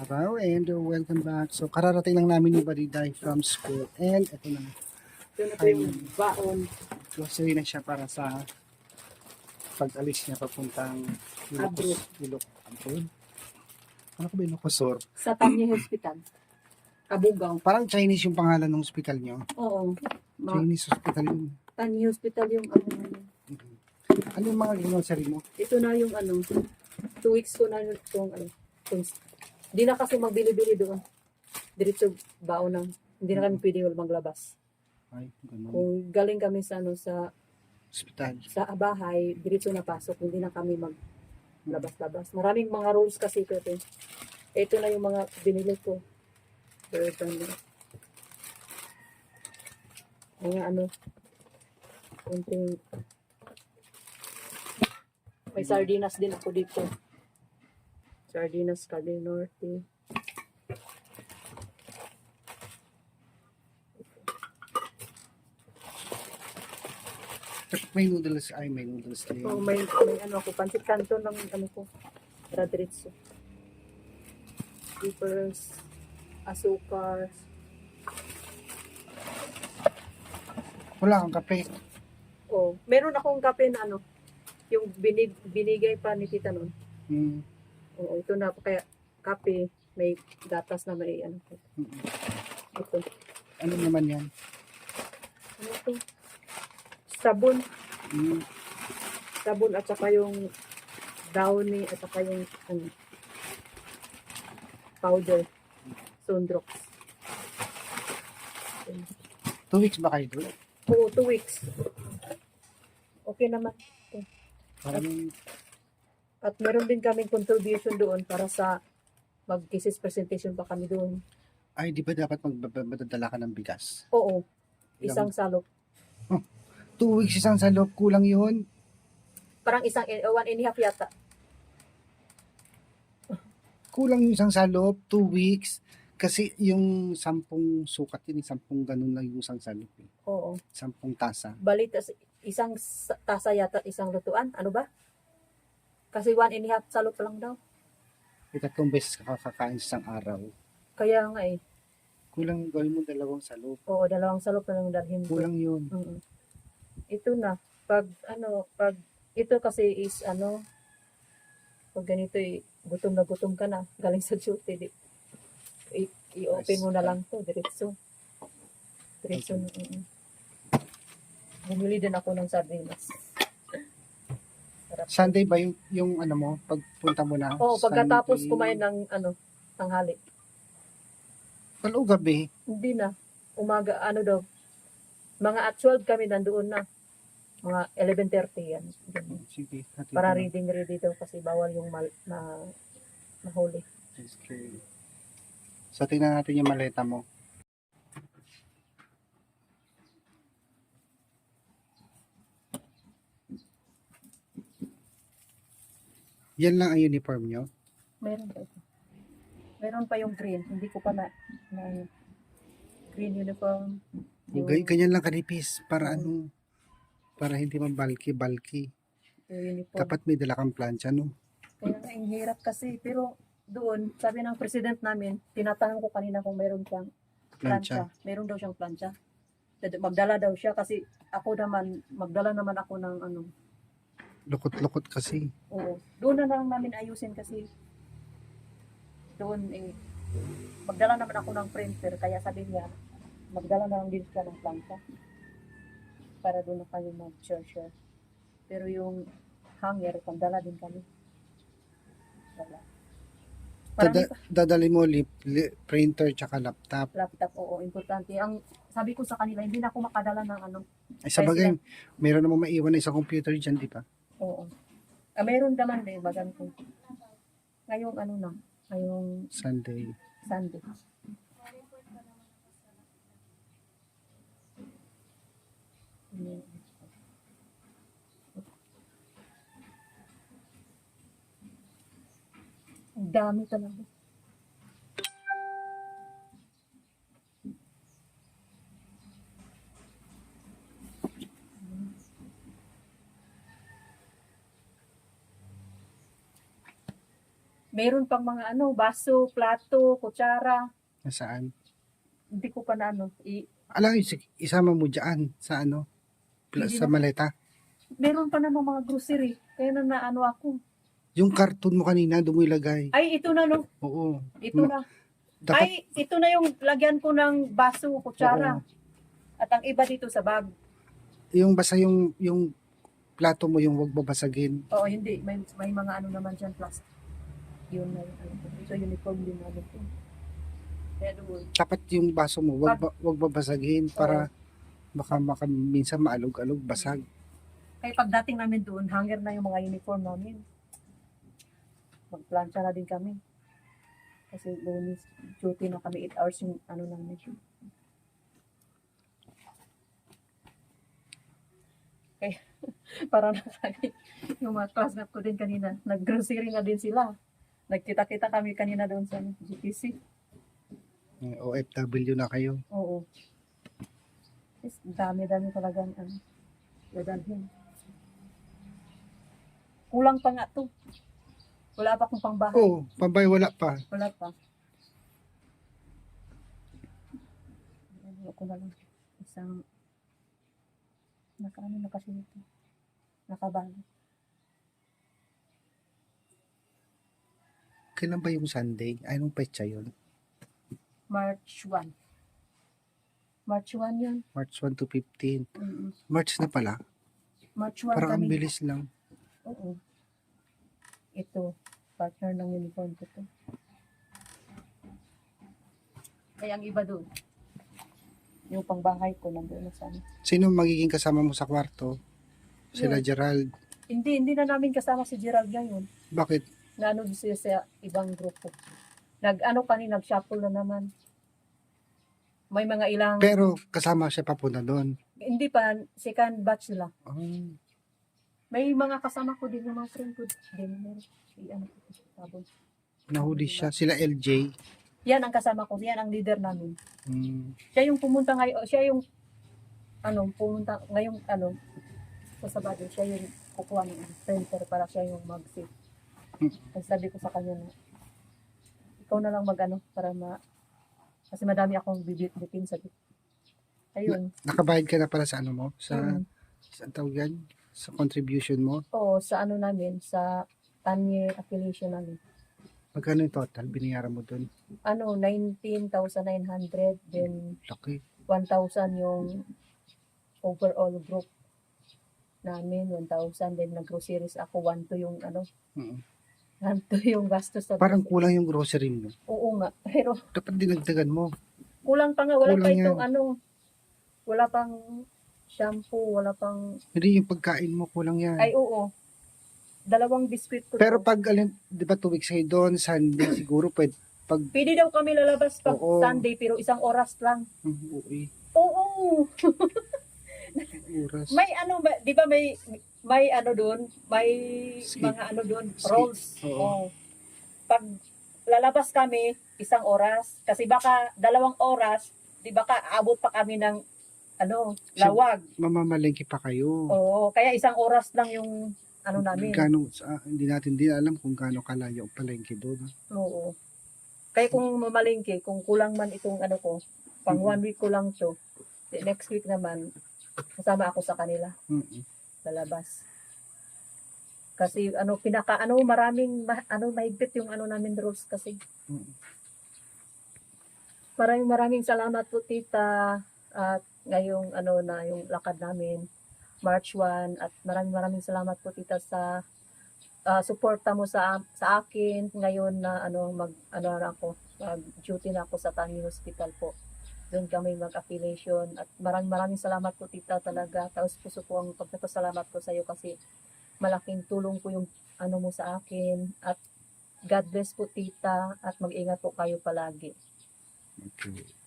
araw and welcome back. So kararating lang namin ni Bariday from school and ito na. Ito na po yung baon. Grocery na siya para sa pag-alis niya papuntang Abroad. Abroad. Ano ko ba Ilocosur? Sa Tanya Hospital. Kabugaw. Parang Chinese yung pangalan ng hospital niyo. Oo. Chinese hospital yun. Tanya Hospital yung ano na yun. Ano yung mga grocery mo? Ito na yung ano. 2 weeks ko na itong ano. Hindi na kasi magbili-bili doon. Diretso baon lang. Hindi na kami pwede maglabas. Ay, ganun. Kung galing kami sa ano sa Hospital. bahay, diretso na pasok. Hindi na kami maglabas-labas. Maraming mga rules kasi ito. Ito na yung mga binili ko. Mga ano, kunting may sardinas din ako dito. Sardinas, Carne Norte. May noodles. Ay, may noodles na Oh, yun. may ano ako, pancit canton ng ano ko. Radritso. Peppers, asukar. Wala kang kape. Oh, meron akong kape na ano, yung binigay pa ni tita nun. Hmm. Oo, ito na kaya kape, may gatas na may ano. Ito. Ano naman yan? Ano ito? Sabon. Hmm. Sabon at saka yung downy at saka yung ano, powder. Sundrox. 2 weeks ba kayo doon? Oo, 2 weeks. Okay naman. Parang At meron din kaming contribution doon para sa mag-thesis presentation pa kami doon. ay, di ba dapat magdadala ka ng bigas? Oo. Isang salop. 2 weeks isang salop, kulang yun. Parang 1.5 yata. Kulang yung isang salop, 2 weeks. Kasi yung 10 sukat yun, 10 ganun lang yung isang salop. Eh. Oo. 10 tasa. Balit isang tasa yata isang lutuan. Ano ba? Kasi 1.5 salop lang daw. 3 beses ka kakakain sa isang araw. Kaya nga eh. Kulang gawin mo 2 salop. Oo, 2 salop na lang dalhin ko. Kulang yun. Ito na. Pag ito kasi is pag ganito gutom na gutom ka na, galing sa duty, i-open mo na lang to, diretso. Diretso. Bumili din ako ng sardinas. Sunday ba yung ano mo, pagpunta mo na? Oo, pagkatapos Sunday. kumain ng tanghali. O gabi. Hindi na. Umaga, daw. Mga at 12 kami nandoon na. Mga 11:30 yan. Ganun. Sige. hatid Para mo. ready daw kasi bawal yung mahuli. Okay. So, tingnan natin yung maleta mo. Yan lang ang uniform nyo? Meron pa ito. Meron pa yung green. Hindi ko pa na green uniform. Ganyan lang kanipis para ano, para hindi man bulky. Yung uniform. Dapat may dala kang plancha, no? Kaya nga, ang hirap kasi. Pero doon, sabi ng president namin, tinatanong ko kanina kung meron siyang plancha. Meron daw siyang plancha. Magdala daw siya kasi ako naman, magdala naman ako ng Lukot-lukot kasi. oo. Doon na lang namin ayusin kasi doon magdala naman ako ng printer kaya sabi niya magdala na lang din siya ng plancha para doon na kayo mag-share. Pero yung hanger, pagdala din kami. Wala. Parang Dadali mo printer tsaka laptop. laptop, oo, importante. Ang sabi ko sa kanila, hindi na ako makadala ng Ay, sa bagay, meron namang maiwan na isang computer dyan, di ba? oo. Meron naman din, bagan ko. Ngayong ngayong Sunday. Sunday. Ang dami talaga. Meron pang mga ano, baso, plato, kutsara. Nasaan? Hindi ko pa na ano. Alam, isama mo dyan sa ano, Hindi sa na. maleta. Meron pa namang mga grocery. Kaya na naano ako. Yung karton mo kanina, doon mo ilagay. Ay, ito na no. Oo. Ito na. Dapat, Ay, ito na yung lagyan ko ng baso, kutsara. oo. At ang iba dito sa bag. Yung basta yung plato mo, yung wag babasagin. Oo, hindi. May mga ano naman dyan, plastic. Yun na yung ano. Ito, uniform din namin ito. Kaya doon. Dapat yung baso mo, wag babasagin para baka minsan maalog-alog, basag. Kaya pagdating namin doon, hanger na yung mga uniform namin. Magplancha na din kami. Kasi doon duty na kami 8 hours yung ano namin. Kaya para na kami, yung mga classmate ko din kanina, nag-grocery na din sila. Nagkita-kita kami kanina doon sa GTC. OFW na kayo. Oo. Yes, dami-dami talagang ano, dadalhin. Kulang pa nga to. Wala pa akong pangbahay. Oo, pambay wala pa. Wala pa. Ano ko na lang. Isang nakaano na kasi nito. Nakabalo. Kailan ba yung Sunday? Anong petsa yun? March 1. March 1 yun. March 1 to 15. Mm-mm. March na pala. March 1 Parang ang kami. bilis lang. Oo. Ito. Partner ng uniform ko to. Kaya ang iba doon. Yung pangbahay ko nandun na sana. Sino magiging kasama mo sa kwarto? Sila Yun. Gerald. Hindi na namin kasama si Gerald ngayon. Bakit? Naano siya sa ibang grupo. Nag-shuffle na naman. May mga ilang, Pero kasama siya papunta doon. hindi pa, second batch sila. Oh, May mga kasama ko din, yung mga friend ko din. Sabon. nahuli siya. Sila LJ. Yan ang kasama ko, yan ang leader namin. Hmm. Siya yung pumunta ngayon, siya yung, pumunta ngayong, sa Sabado, siya yung kukuha ng printer para siya yung mag-save. Kasi sabi ko sa kanya na, ikaw na lang para kasi madami akong bibit-bitin sa ayun. Nakabayad ka na pala sa ano mo? Sa, Mm. sa tawag yan? Sa contribution mo? Oo, sa namin, sa 10-year affiliation namin. Magkano yung total? Binayaran mo doon? 19,900, then Laki. 1,000 yung overall group namin, 1,000, then nag-groceries ako, 1,2 yung Mm. 1,2 yung gastos sa Parang groceries. kulang yung grocery mo. Oo nga, pero Dapat dinagdagan mo. kulang pa nga, wala Kulang pa itong yan. wala pang shampoo, wala pang, Hindi yung pagkain mo, kulang yan. ay oo, 2 biscuit ko. Pero to. pag, di ba 2 weeks kayo doon, Sunday siguro, pwede, pag, Pwede daw kami lalabas pag Oo. Sunday, pero 1 oras lang. uwi, Oo, oras. may di ba may doon, may Skip. mga doon, Skip. rolls. Oo. Oo. Pag lalabas kami, 1 oras, kasi baka 2 oras, di baka abot pa kami ng lawag. Mamamalengke pa kayo. Oo, kaya 1 oras lang yung namin. Hindi natin din alam kung gaano kalayo ang palengke doon. Oo. Kaya kung mamalingki, kung kulang man itong ko, pang 1 week ko lang to, the next week naman, kasama ako sa kanila, Mm-mm. lalabas. Kasi maraming mahigpit yung namin rules kasi. Mm. Maraming salamat po tita at ngayong na yung lakad namin March 1 at maraming salamat po tita sa suporta mo sa akin ngayon na mag duty na ako sa Tangi Hospital po. Doon kami mag-affiliation at maraming salamat po tita talaga. Taos puso po ang pagpapasalamat ko sa iyo kasi malaking tulong po yung mo sa akin at God bless po tita at mag-ingat po kayo palagi. Okay.